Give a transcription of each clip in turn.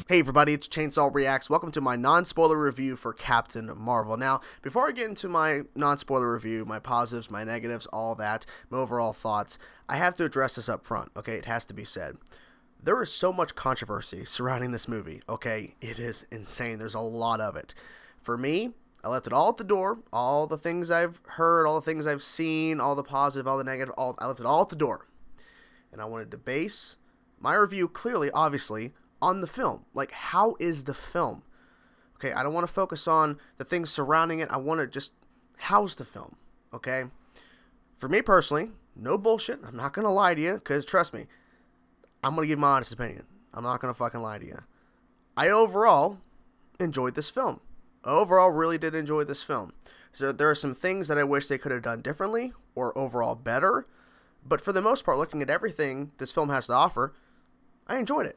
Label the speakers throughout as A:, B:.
A: Hey everybody, it's Chainsaw Reacts. Welcome to my non-spoiler review for Captain Marvel. Now, before I get into my non-spoiler review, my positives, my negatives, all that, my overall thoughts, I have to address this up front, okay? It has to be said. There is so much controversy surrounding this movie, okay? It is insane. There's a lot of it. For me, I left it all at the door. All the things I've heard, all the things I've seen, all the positive, all the negative, I left it all at the door. And I wanted to base my review clearly, obviously, on the film. Like, how is the film? Okay, I don't want to focus on the things surrounding it. I want to just, how's the film? Okay? For me personally, no bullshit. I'm not going to lie to you, because trust me, I'm going to give my honest opinion. I'm not going to fucking lie to you. I overall enjoyed this film. Overall, really did enjoy this film. So there are some things that I wish they could have done differently or overall better. But for the most part, looking at everything this film has to offer, I enjoyed it.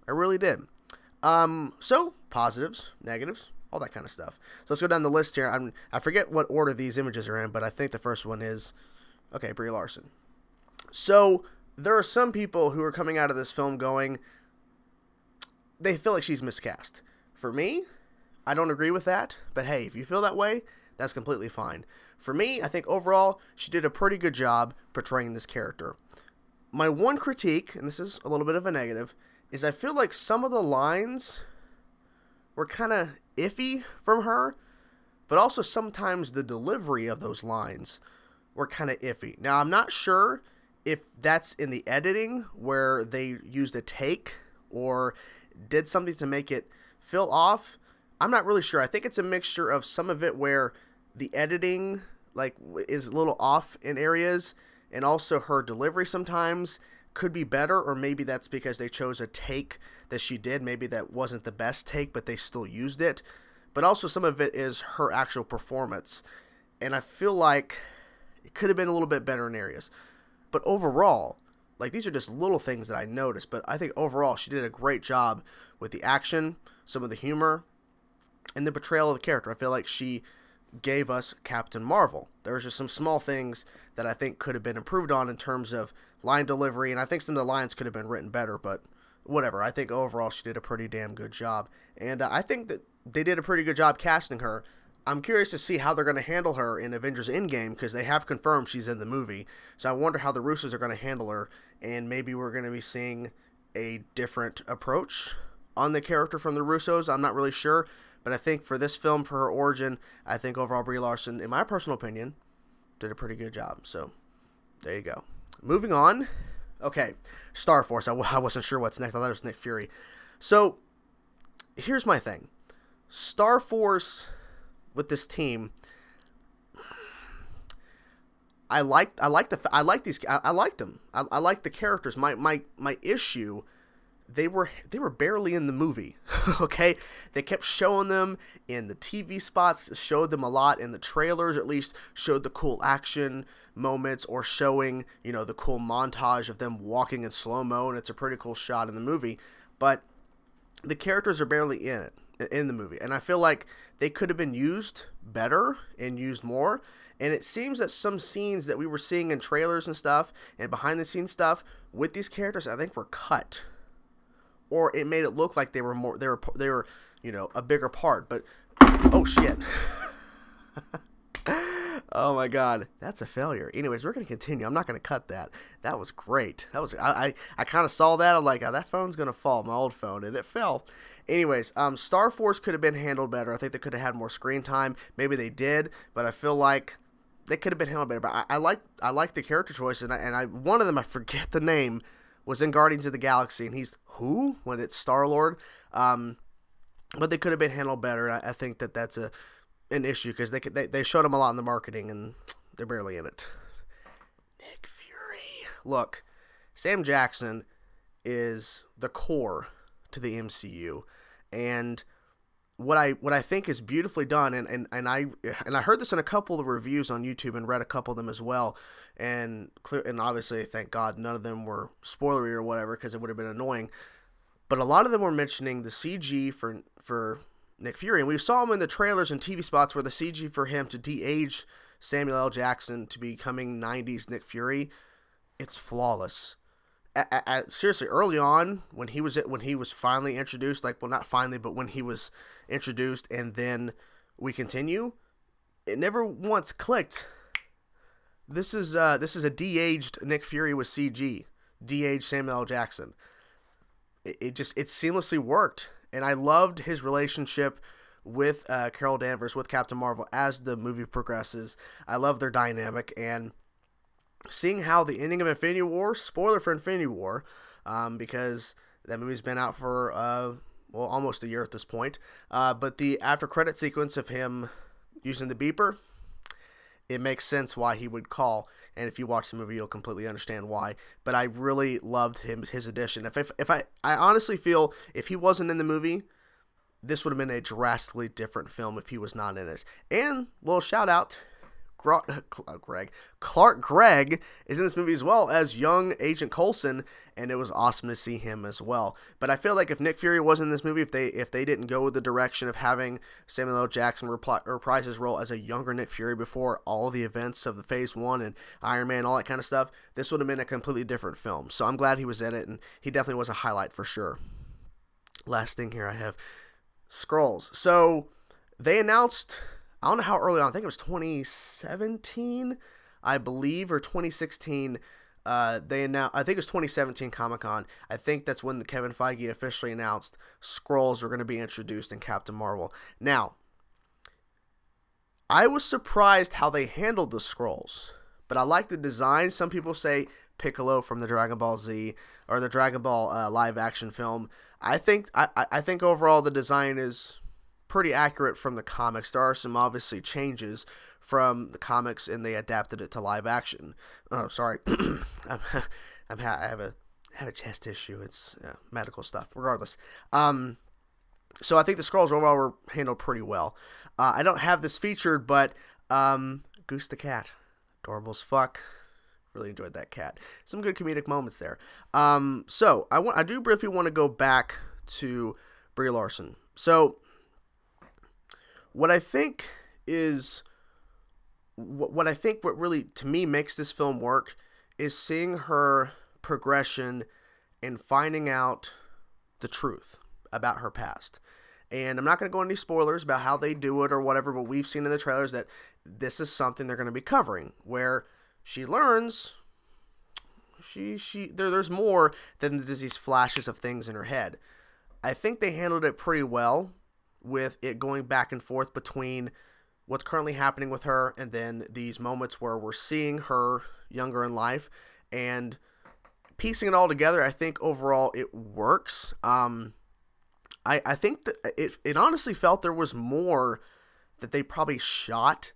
A: I really did. So, positives, negatives, all that kind of stuff. So let's go down the list here. I forget what order these images are in, but I think the first one is, okay, Brie Larson. So, there are some people who are coming out of this film going, they feel like she's miscast. For me, I don't agree with that, but hey, if you feel that way, that's completely fine. For me, I think overall, she did a pretty good job portraying this character. My one critique, and this is a little bit of a negative, is I feel like some of the lines were kind of iffy from her, but also sometimes the delivery of those lines were kind of iffy. Now, I'm not sure if that's in the editing where they used a take or did something to make it feel off. I'm not really sure. I think it's a mixture of some of it where the editing like is a little off in areas, and also her delivery sometimes could be better, or maybe that's because they chose a take that she did. Maybe that wasn't the best take, but they still used it. But also some of it is her actual performance, and I feel like it could have been a little bit better in areas. But overall, like, these are just little things that I noticed, but I think overall she did a great job with the action, some of the humor, and the portrayal of the character. I feel like she gave us Captain Marvel. There was just some small things that I think could have been improved on in terms of line delivery, and I think some of the lines could have been written better, but whatever. I think overall she did a pretty damn good job, and I think that they did a pretty good job casting her. I'm curious to see how they're going to handle her in Avengers Endgame, because they have confirmed she's in the movie, so I wonder how the Russos are going to handle her, and maybe we're going to be seeing a different approach on the character from the Russos. I'm not really sure, but I think for this film, for her origin, I think overall Brie Larson, in my personal opinion, did a pretty good job. So, there you go. Moving on. Okay, Star Force. I wasn't sure what's next. I thought it was Nick Fury. So, here's my thing. Star Force with this team, I liked them. I liked the characters. My issue, they were barely in the movie. Okay, they kept showing them in the TV spots, showed them a lot in the trailers, at least showed the cool action moments, or showing, you know, the cool montage of them walking in slow-mo, and it's a pretty cool shot in the movie, but the characters are barely in the movie, and I feel like they could have been used better and used more. And it seems that some scenes that we were seeing in trailers and stuff and behind the scenes stuff with these characters, I think, were cut, or it made it look like they were, you know, a bigger part. But oh shit. Oh my god, that's a failure. Anyways, we're gonna continue. I'm not gonna cut that. That was great. That was I kind of saw that. I'm like, oh, that phone's gonna fall, my old phone, and it fell. Anyways, Star Force could have been handled better. I think they could have had more screen time. Maybe they did, but I feel like they could have been handled better. But I like the character choices, and one of them, I forget the name, was in Guardians of the Galaxy, and he's who when it's Star-Lord. But they could have been handled better. I think that's an issue, because they showed him a lot in the marketing, and they're barely in it. Nick Fury. Look, Sam Jackson is the core to the MCU, and what I think is beautifully done, and I heard this in a couple of reviews on YouTube and read a couple of them as well, and obviously, thank God, none of them were spoilery or whatever, because it would have been annoying. But a lot of them were mentioning the CG for Nick Fury, and we saw him in the trailers and TV spots where the CG for him to de-age Samuel L. Jackson to becoming 90s Nick Fury, it's flawless. seriously, early on when he was finally introduced, like, well, not finally, but when he was introduced, and then we continue, it never once clicked. This is a de-aged Nick Fury with CG, de-aged Samuel L. Jackson. It seamlessly worked, and I loved his relationship with Carol Danvers, with Captain Marvel, as the movie progresses. I love their dynamic, and seeing how the ending of Infinity War, spoiler for Infinity War, because that movie's been out for, well, almost a year at this point, but the after credit sequence of him using the beeper, it makes sense why he would call, and if you watch the movie, you'll completely understand why. But I really loved his addition. I honestly feel if he wasn't in the movie, this would have been a drastically different film if he was not in it. And little shout out, Clark Gregg is in this movie as well as young Agent Coulson, and it was awesome to see him as well. But I feel like if Nick Fury wasn't in this movie, if they didn't go with the direction of having Samuel L. Jackson reprise his role as a younger Nick Fury before all the events of the Phase 1 and Iron Man, all that kind of stuff, this would have been a completely different film. So I'm glad he was in it, and he definitely was a highlight for sure. Last thing here I have, Skrulls. So they announced, I don't know how early on, I think it was 2017, I believe, or 2016. They announced, I think it was 2017 Comic-Con. I think that's when Kevin Feige officially announced Skrulls were going to be introduced in Captain Marvel. Now, I was surprised how they handled the Skrulls, but I like the design. Some people say Piccolo from the Dragon Ball Z or the Dragon Ball live action film. I think overall the design is pretty accurate from the comics. There are some obviously changes from the comics, and they adapted it to live action. Oh, sorry, I have a chest issue. It's medical stuff. Regardless, so I think the Skrulls overall were handled pretty well. I don't have this featured, but Goose the cat, adorable as fuck. Really enjoyed that cat. Some good comedic moments there. So I do briefly want to go back to Brie Larson. So what I think what really to me makes this film work is seeing her progression and finding out the truth about her past. And I'm not going to go into any spoilers about how they do it or whatever, but we've seen in the trailers that this is something they're going to be covering, where she learns there's more than just these flashes of things in her head. I think they handled it pretty well with it going back and forth between what's currently happening with her and then these moments where we're seeing her younger in life and piecing it all together. I think overall it works. I think that it honestly felt there was more that they probably shot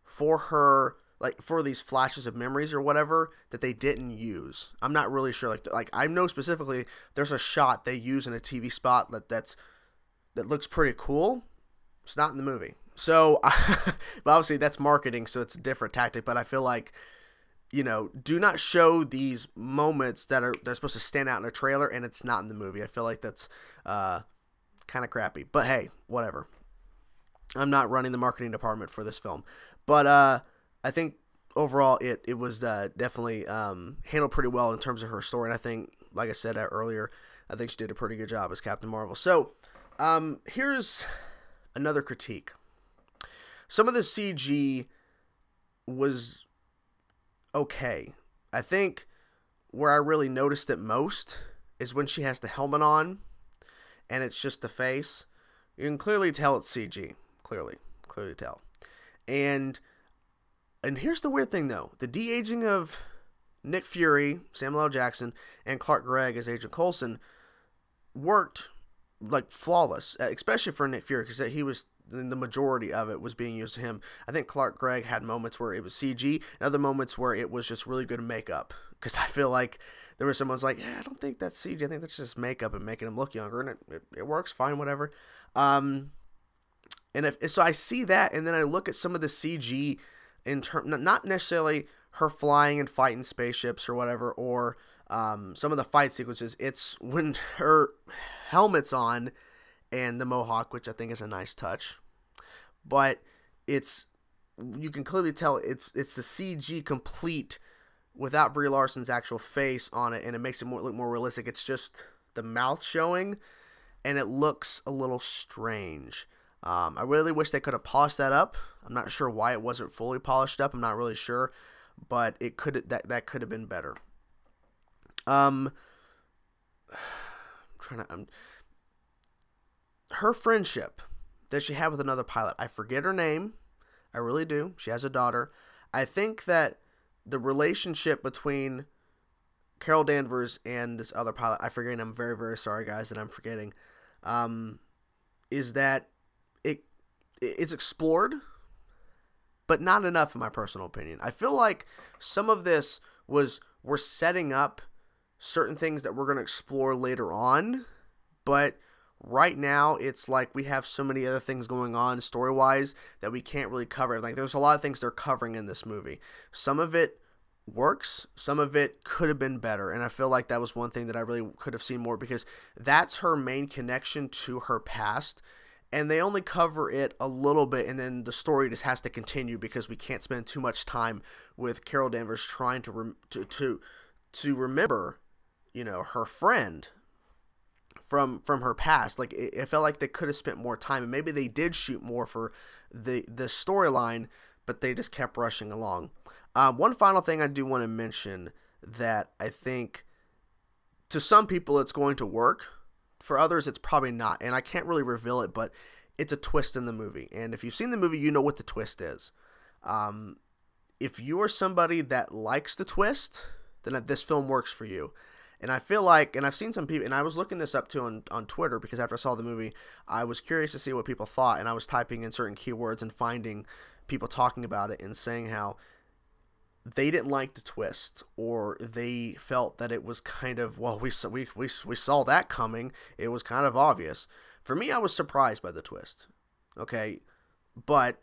A: for her, like for these flashes of memories or whatever, that they didn't use. I'm not really sure. Like I know specifically there's a shot they use in a TV spot that looks pretty cool. It's not in the movie. So, but obviously that's marketing, so it's a different tactic. But I feel like, do not show these moments they're supposed to stand out in a trailer and it's not in the movie. I feel like that's kind of crappy. But hey, whatever. I'm not running the marketing department for this film. But I think overall it was definitely handled pretty well in terms of her story. And I think, like I said earlier, I think she did a pretty good job as Captain Marvel. So here's another critique. Some of the CG was okay. I think where I really noticed it most is when she has the helmet on and it's just the face. You can clearly tell it's CG. Clearly tell. And here's the weird thing, though. The de-aging of Nick Fury, Samuel L. Jackson, and Clark Gregg as Agent Coulson worked like flawless, especially for Nick Fury, because he was, the majority of it was being used to him. I think Clark Gregg had moments where it was CG, and other moments where it was just really good makeup, because I feel like there was someone's like, I don't think that's CG, I think that's just makeup and making him look younger, and it works fine, whatever. And so I see that, and then I look at some of the CG in not necessarily her flying and fighting spaceships or whatever, or some of the fight sequences. It's when her helmet's on and the mohawk, which I think is a nice touch, but you can clearly tell it's the CG complete without Brie Larson's actual face on it, and it makes it look more realistic. It's just the mouth showing, and it looks a little strange. I really wish they could have polished that up. I'm not sure why it wasn't fully polished up. I'm not really sure, but it could that could have been better. Her friendship that she had with another pilot. I forget her name. I really do. She has a daughter. I think that the relationship between Carol Danvers and this other pilot, I forget, I'm very, very sorry, guys, that I'm forgetting, is that it's explored, but not enough in my personal opinion. I feel like some of this we're setting up certain things that we're going to explore later on, but right now it's like we have so many other things going on story-wise that we can't really cover everything. There's a lot of things they're covering in this movie. Some of it works, some of it could have been better, and I feel like that was one thing that I really could have seen more, because that's her main connection to her past, and they only cover it a little bit, and then the story just has to continue because we can't spend too much time with Carol Danvers trying to remember, you know, her friend from her past. Like, it felt like they could have spent more time, and maybe they did shoot more for the storyline, but they just kept rushing along. One final thing I do want to mention that I think to some people it's going to work, for others it's probably not, and I can't really reveal it, but it's a twist in the movie, and if you've seen the movie, you know what the twist is. If you are somebody that likes the twist, then this film works for you. And I feel like, and I've seen some people, and I was looking this up too on Twitter, because after I saw the movie, I was curious to see what people thought, and I was typing in certain keywords and finding people talking about it and saying how they didn't like the twist, or they felt that it was kind of, well, we saw that coming. It was kind of obvious. For me, I was surprised by the twist. Okay, but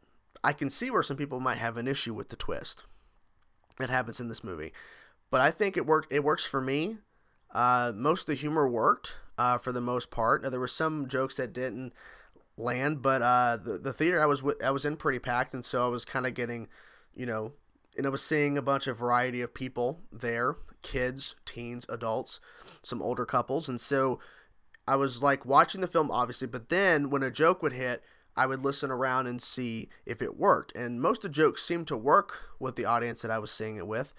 A: I can see where some people might have an issue with the twist that happens in this movie. But I think it worked. It works for me. Most of the humor worked for the most part. Now, there were some jokes that didn't land, but the theater I was in pretty packed, and so I was kind of getting, you know, and I was seeing a bunch of variety of people there, kids, teens, adults, some older couples, and so I was like watching the film, obviously, but then when a joke would hit, I would listen around and see if it worked, and most of the jokes seemed to work with the audience that I was seeing it with.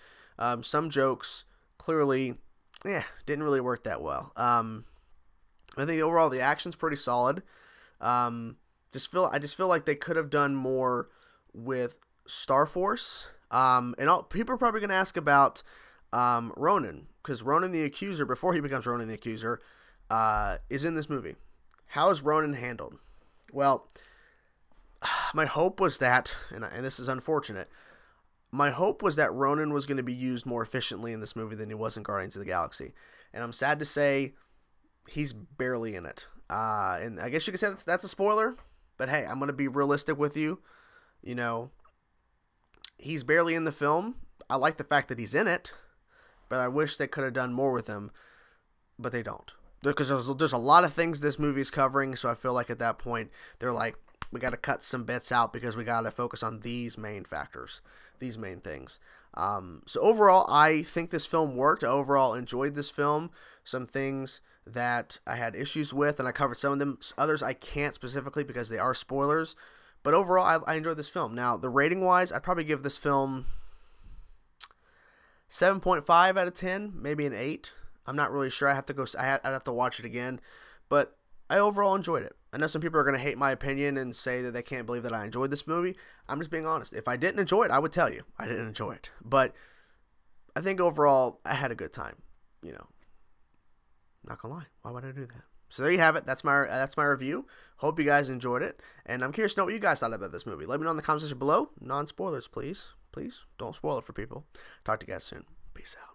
A: Some jokes clearly, didn't really work that well. I think overall the action's pretty solid. I just feel like they could have done more with Star Force. People are probably going to ask about Ronan, because Ronan the Accuser, before he becomes Ronan the Accuser, is in this movie. How is Ronan handled? Well, my hope was that, and this is unfortunate, my hope was that Ronan was going to be used more efficiently in this movie than he was in Guardians of the Galaxy. And I'm sad to say he's barely in it. And I guess you could say that's a spoiler, but hey, I'm going to be realistic with you. You know, he's barely in the film. I like the fact that he's in it, but I wish they could have done more with him, but they don't. Because there's a lot of things this movie is covering, so I feel like at that point, they're like, we got to cut some bits out because we got to focus on these main factors, these main things. So overall, I think this film worked. I overall enjoyed this film. Some things that I had issues with, and I covered some of them. Others I can't specifically because they are spoilers. But overall, I enjoyed this film. Now, the rating-wise, I'd probably give this film 7.5 out of 10, maybe an 8. I'm not really sure. I'd have to watch it again. But I overall enjoyed it. I know some people are going to hate my opinion and say that they can't believe that I enjoyed this movie. I'm just being honest. If I didn't enjoy it, I would tell you I didn't enjoy it. But I think overall, I had a good time. You know, not gonna lie. Why would I do that? So there you have it. That's my review. Hope you guys enjoyed it. And I'm curious to know what you guys thought about this movie. Let me know in the comment section below. Non-spoilers, please. Please don't spoil it for people. Talk to you guys soon. Peace out.